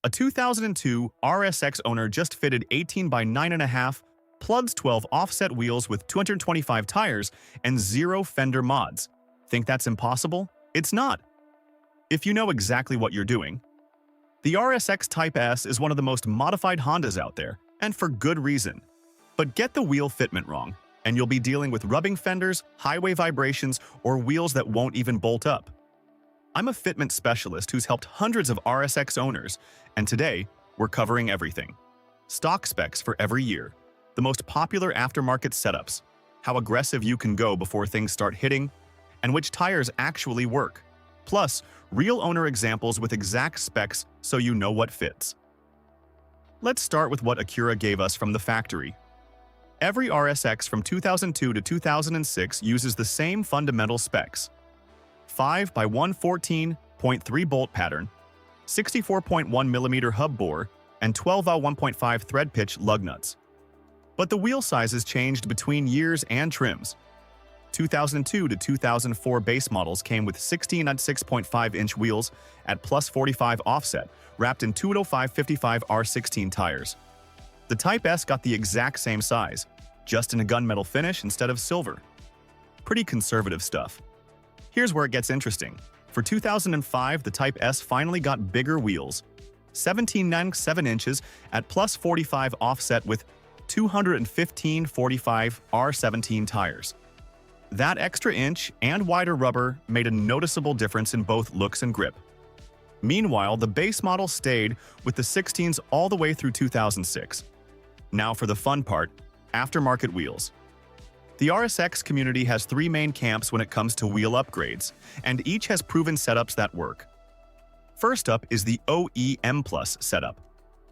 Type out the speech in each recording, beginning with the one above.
A 2002 RSX owner just fitted 18 by 9.5 plugs 12 offset wheels with 225 tires and 0 fender mods. Think that's impossible? It's not. If you know exactly what you're doing. The RSX Type S is one of the most modified Hondas out there, and for good reason. But get the wheel fitment wrong, and you'll be dealing with rubbing fenders, highway vibrations, or wheels that won't even bolt up. I'm a fitment specialist who's helped hundreds of RSX owners, and today, we're covering everything. Stock specs for every year, the most popular aftermarket setups, how aggressive you can go before things start hitting, and which tires actually work. Plus, real owner examples with exact specs so you know what fits. Let's start with what Acura gave us from the factory. Every RSX from 2002 to 2006 uses the same fundamental specs. 5 by 114.3 bolt pattern, 64.1mm hub bore, and 12/1.5 thread pitch lug nuts. But the wheel sizes changed between years and trims. 2002 to 2004 base models came with 16 and 6.5-inch wheels at plus 45 offset, wrapped in 205/55 R16 tires. The Type S got the exact same size, just in a gunmetal finish instead of silver. Pretty conservative stuff. Here's where it gets interesting. For 2005, the Type S finally got bigger wheels, 17.97 inches at plus 45 offset with 215/45 R17 tires. That extra inch and wider rubber made a noticeable difference in both looks and grip. Meanwhile, the base model stayed with the 16s all the way through 2006. Now for the fun part, aftermarket wheels. The RSX community has 3 main camps when it comes to wheel upgrades, and each has proven setups that work. First up is the OEM-plus setup.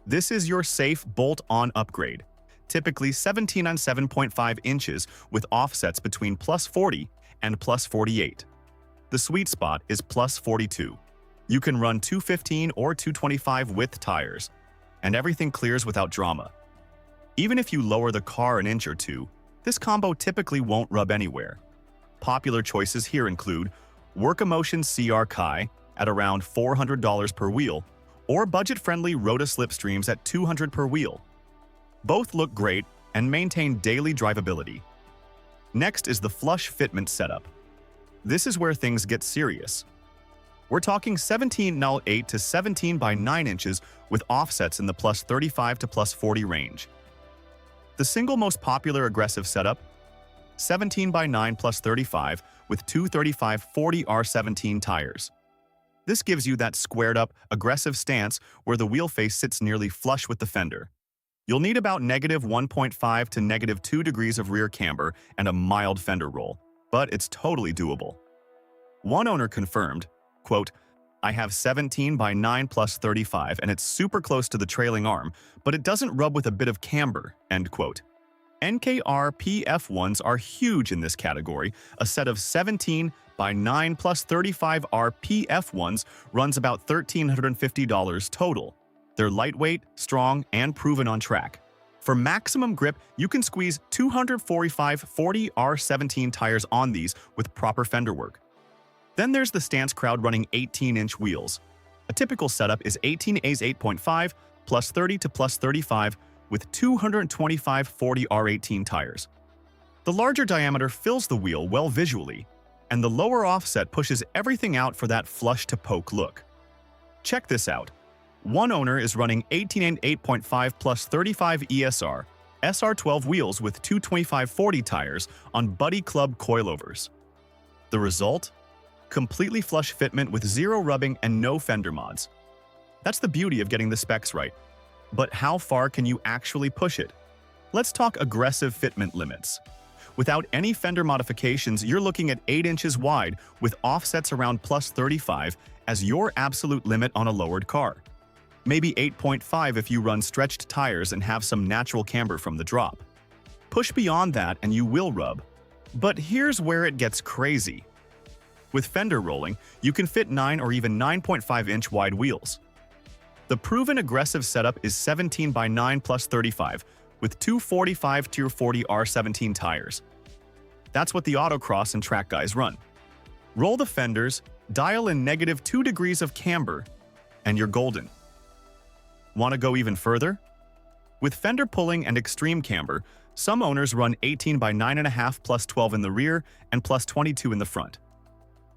This is your safe bolt-on upgrade, typically 17 and 7.5 inches with offsets between plus 40 and plus 48. The sweet spot is plus 42. You can run 215 or 225 width tires, and everything clears without drama. Even if you lower the car an inch or two, this combo typically won't rub anywhere. Popular choices here include Work-Emotion CR Kai at around $400 per wheel, or budget-friendly Rota Slipstreams at $200 per wheel. Both look great and maintain daily drivability. Next is the flush fitment setup. This is where things get serious. We're talking 17.08 to 17 by 9 inches with offsets in the plus 35 to plus 40 range. The single most popular aggressive setup, 17 by 9 plus 35 with 235/40 R17 tires. This gives you that squared-up, aggressive stance where the wheel face sits nearly flush with the fender. You'll need about -1.5 to -2 degrees of rear camber and a mild fender roll, but it's totally doable. One owner confirmed, quote, "I have 17 by 9 plus 35 and it's super close to the trailing arm, but it doesn't rub with a bit of camber," end quote. NKR PF1s are huge in this category. A set of 17 by 9 plus 35 R PF1s runs about $1,350 total. They're lightweight, strong, and proven on track. For maximum grip, you can squeeze 245/40 R17 tires on these with proper fender work. Then there's the stance crowd running 18-inch wheels. A typical setup is 18A's 8.5 plus 30 to plus 35 with 225/40 R18 tires. The larger diameter fills the wheel well visually, and the lower offset pushes everything out for that flush-to-poke look. Check this out. One owner is running 18 and 8.5 plus 35 ESR, SR12 wheels with 225/40 tires on Buddy Club coilovers. The result? Completely flush fitment with 0 rubbing and no fender mods. That's the beauty of getting the specs right. But how far can you actually push it? Let's talk aggressive fitment limits. Without any fender modifications, you're looking at 8 inches wide with offsets around plus 35 as your absolute limit on a lowered car. Maybe 8.5 if you run stretched tires and have some natural camber from the drop. Push beyond that and you will rub. But here's where it gets crazy. With fender rolling, you can fit 9 or even 9.5-inch wide wheels. The proven aggressive setup is 17 by 9 plus 35 with 245 Tier 40 R17 tires. That's what the autocross and track guys run. Roll the fenders, dial in -2 degrees of camber, and you're golden. Want to go even further? With fender pulling and extreme camber, some owners run 18 by 9.5 plus 12 in the rear and plus 22 in the front.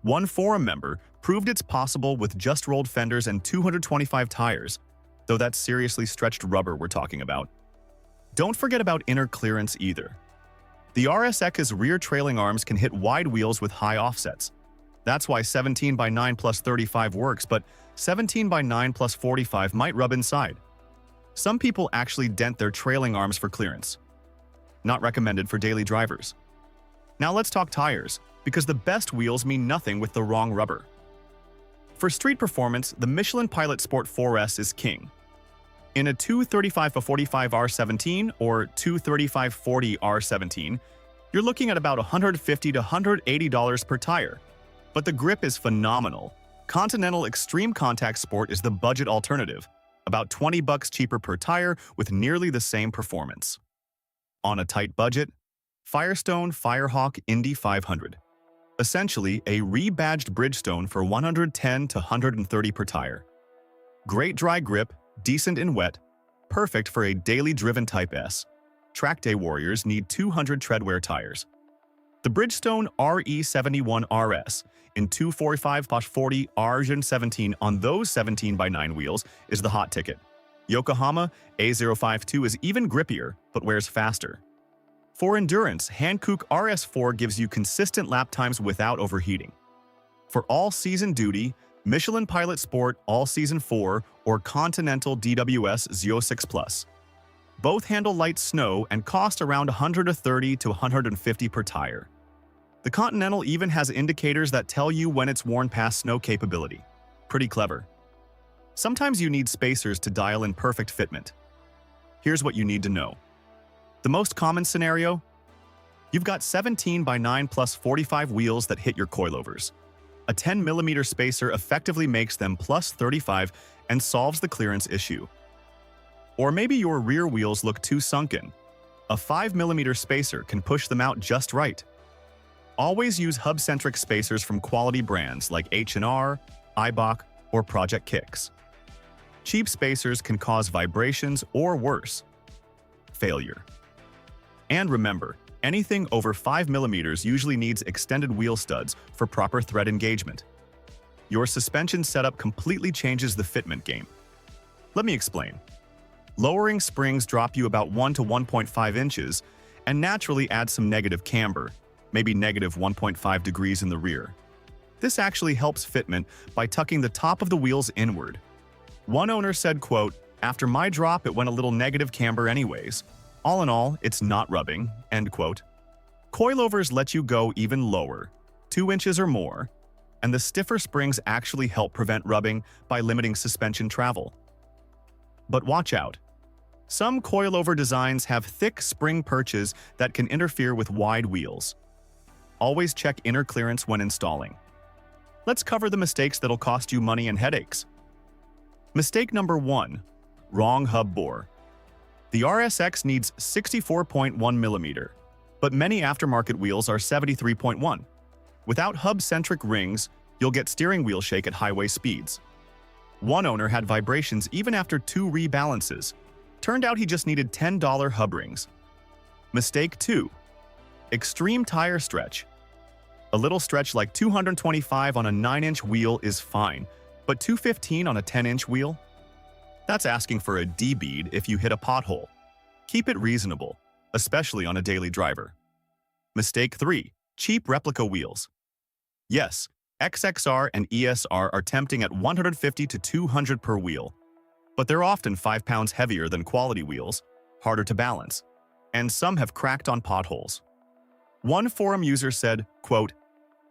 One forum member proved it's possible with just rolled fenders and 225 tires, though that's seriously stretched rubber we're talking about. Don't forget about inner clearance either. The RSX's rear trailing arms can hit wide wheels with high offsets. That's why 17 by 9 plus 35 works, but 17 by 9 plus 45 might rub inside. Some people actually dent their trailing arms for clearance. Not recommended for daily drivers. Now let's talk tires, because the best wheels mean nothing with the wrong rubber. For street performance, the Michelin Pilot Sport 4S is king. In a 235/45 R17 or 235/40 R17, you're looking at about $150 to $180 per tire. But the grip is phenomenal. Continental Extreme Contact Sport is the budget alternative, about $20 cheaper per tire with nearly the same performance. On a tight budget, Firestone Firehawk Indy 500. Essentially a rebadged Bridgestone for $110 to $130 per tire. Great dry grip, decent in wet, perfect for a daily driven Type S. Track day warriors need 200 treadwear tires. The Bridgestone RE71 RS in 245/40 R17 on those 17 by 9 wheels is the hot ticket. Yokohama A052 is even grippier, but wears faster. For endurance, Hankook RS4 gives you consistent lap times without overheating. For all-season duty, Michelin Pilot Sport All-Season 4 or Continental DWS Z06 Plus. Both handle light snow and cost around $130 to $150 per tire. The Continental even has indicators that tell you when it's worn past snow capability. Pretty clever. Sometimes you need spacers to dial in perfect fitment. Here's what you need to know. The most common scenario? You've got 17 by 9 plus 45 wheels that hit your coilovers. A 10mm spacer effectively makes them plus 35 and solves the clearance issue. Or maybe your rear wheels look too sunken. A 5mm spacer can push them out just right. Always use hub-centric spacers from quality brands like H&R, Eibach, or Project Kicks. Cheap spacers can cause vibrations or worse, failure. And remember, anything over 5mm usually needs extended wheel studs for proper thread engagement. Your suspension setup completely changes the fitment game. Let me explain. Lowering springs drop you about 1 to 1.5 inches and naturally add some negative camber, maybe negative 1.5 degrees in the rear. This actually helps fitment by tucking the top of the wheels inward. One owner said, quote, "After my drop, it went a little negative camber anyways. All in all, it's not rubbing," end quote. Coilovers let you go even lower, 2 inches or more, and the stiffer springs actually help prevent rubbing by limiting suspension travel. But watch out. Some coilover designs have thick spring perches that can interfere with wide wheels. Always check inner clearance when installing. Let's cover the mistakes that'll cost you money and headaches. Mistake number 1. Wrong hub bore. The RSX needs 64.1mm, but many aftermarket wheels are 73.1. Without hub-centric rings, you'll get steering wheel shake at highway speeds. One owner had vibrations even after 2 rebalances. Turned out he just needed $10 hub rings. Mistake 2. Extreme tire stretch. A little stretch like 225 on a 9-inch wheel is fine, but 215 on a 10-inch wheel? That's asking for a D-bead if you hit a pothole. Keep it reasonable, especially on a daily driver. Mistake 3. Cheap replica wheels. Yes, XXR and ESR are tempting at $150 to $200 per wheel, but they're often 5 pounds heavier than quality wheels, harder to balance, and some have cracked on potholes. One forum user said, quote,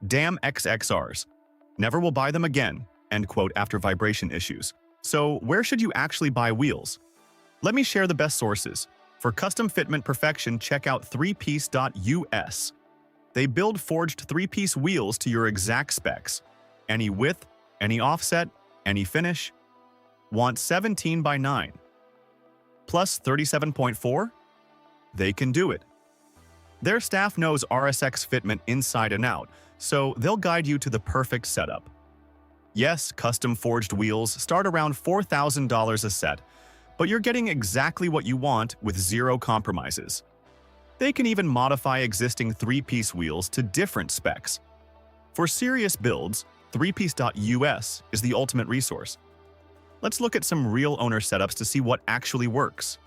"Damn XXRs. Never will buy them again," end quote, after vibration issues. So where should you actually buy wheels? Let me share the best sources. For custom fitment perfection, check out threepiece.us. They build forged 3-piece wheels to your exact specs. Any width, any offset, any finish. Want 17 by 9 plus 37.4? They can do it. Their staff knows RSX fitment inside and out, so they'll guide you to the perfect setup. Yes, custom forged wheels start around $4,000 a set, but you're getting exactly what you want with zero compromises. They can even modify existing three-piece wheels to different specs. For serious builds, threepiece.us is the ultimate resource. Let's look at some real owner setups to see what actually works.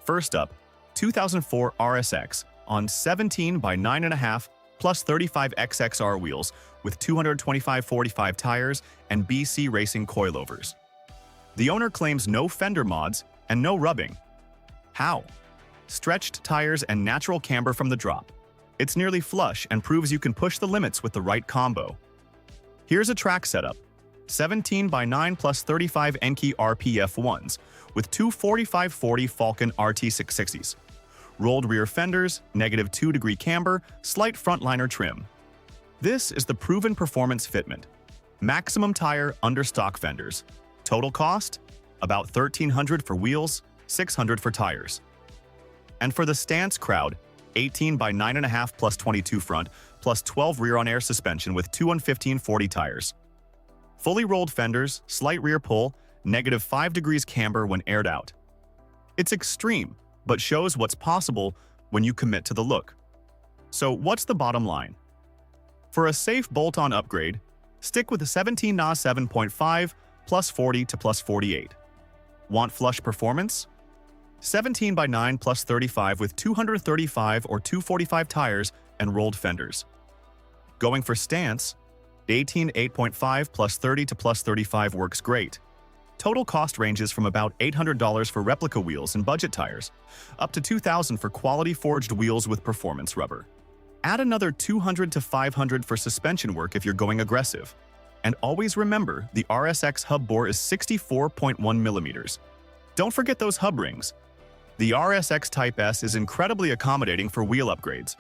First up, 2004 RSX on 17 by 9.5 plus 35 XXR wheels with 225/45 tires and BC Racing coilovers. The owner claims no fender mods and no rubbing. How? Stretched tires and natural camber from the drop. It's nearly flush and proves you can push the limits with the right combo. Here's a track setup. 17 by 9 plus 35 Enkei RPF1s with two 45/40 Falcon RT660s. Rolled rear fenders, -2-degree camber, slight frontliner trim. This is the proven performance fitment. Maximum tire under stock fenders. Total cost? About $1,300 for wheels, $600 for tires. And for the stance crowd, 18 by 9.5 plus 22 front plus 12 rear on air suspension with 2 115/40 tires. Fully rolled fenders, slight rear pull, -5 degrees camber when aired out. It's extreme, but shows what's possible when you commit to the look. So what's the bottom line? For a safe bolt-on upgrade, stick with the 17 NA 7.5 plus 40 to plus 48. Want flush performance? 17 by 9 plus 35 with 235 or 245 tires and rolled fenders. Going for stance, 18 8.5 plus 30 to plus 35 works great. Total cost ranges from about $800 for replica wheels and budget tires, up to $2,000 for quality forged wheels with performance rubber. Add another $200 to $500 for suspension work if you're going aggressive. And always remember, the RSX hub bore is 64.1 millimeters. Don't forget those hub rings. The RSX Type S is incredibly accommodating for wheel upgrades.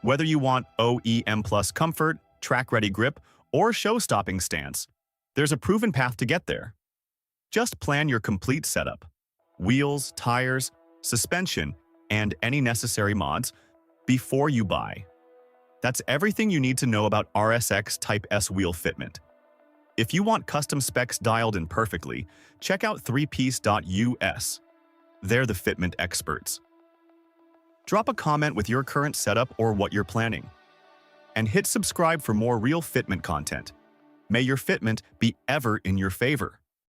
Whether you want OEM-plus comfort, track-ready grip, or show-stopping stance, there's a proven path to get there. Just plan your complete setup. Wheels, tires, suspension, and any necessary mods before you buy. That's everything you need to know about RSX Type S wheel fitment. If you want custom specs dialed in perfectly, check out threepiece.us. They're the fitment experts. Drop a comment with your current setup or what you're planning. And hit subscribe for more real fitment content. May your fitment be ever in your favor.